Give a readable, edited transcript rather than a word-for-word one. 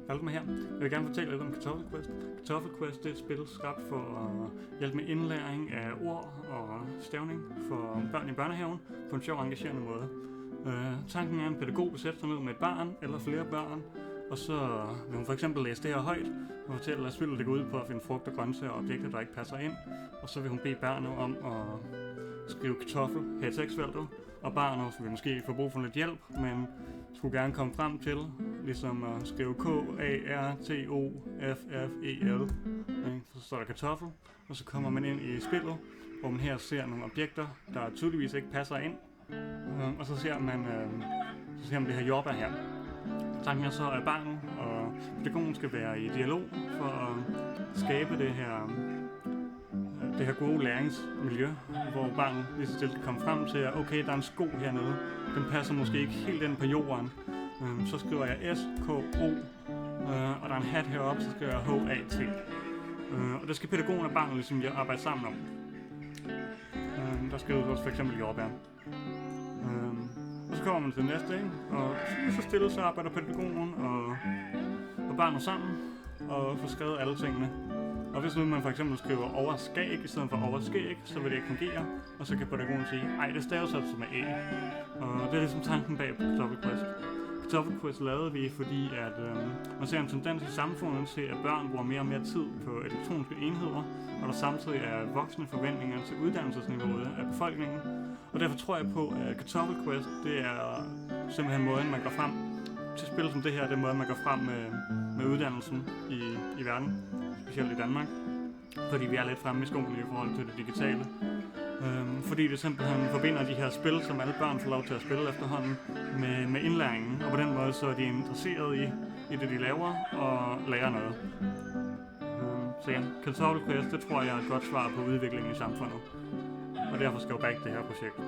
Faldt mig her. Jeg vil gerne fortælle lidt om Kartoffelquest. Kartoffelquest det er et spil skabt for at hjælpe med indlæring af ord og stavning for børn i børnehaven på en sjov og engagerende måde. Tanken er, at en pædagog vil sætte sig ned med et barn eller flere børn, og så vil hun for eksempel læse det her højt og fortælle, at spillet det går ud på at finde frugt og grøntsager og objekter, der ikke passer ind. Og så vil hun bede barnet om at skrive kartoffel her i tekstfeltet, og barnet vil måske få brug for lidt hjælp, men skulle gerne komme frem til ligesom at skrive Kartoffel. Så står der kartoffel, og så kommer man ind i spillet, hvor man her ser nogle objekter, der tydeligvis ikke passer ind, og så ser man det her jordbær her. Tanken er så, at barnet og pædagogen skal være i dialog for at skabe det her gode læringsmiljø, hvor barnet lige så stille kan komme frem til, at okay, der er en sko hernede, den passer måske ikke helt ind på jorden. Så skriver jeg S-K-O, og der er en hat heroppe, så skriver jeg H-A-T. Og det skal pædagogen og barnet ligesom arbejde sammen om. Der skrives også for eksempel jordbær. Og så kommer man til næste, ikke? Og så stille så arbejder pædagogen og barnet sammen og får skrevet alle tingene. Og hvis nu man for eksempel skriver overskæg i stedet for overskæg, så vil det ikke fungere. Og så kan pædagogen sige, ej, det staves altså med E. Og det er ligesom tanken bag på Kartoffelquest. Kartoffelquest lavede vi, fordi at man ser en tendens i samfundet til, at børn bruger mere og mere tid på elektroniske enheder, og der samtidig er voksne forventninger til uddannelsesniveauet af befolkningen. Og derfor tror jeg på, at Kartoffelquest, det er simpelthen måden, man går frem til spil som det her, det er måden, man går frem med uddannelsen i verden, specielt i Danmark, fordi vi er lidt fremme i skolen i forhold til det digitale. Fordi det simpelthen forbinder de her spil, som alle børn får lov til at spille efterhånden, med indlæringen, og på den måde så er de interesseret i det, de laver, og lærer noget. Så ja, Kartoffelquest, det tror jeg er et godt svar på udviklingen i samfundet, og derfor skal jeg bakke det her projekt.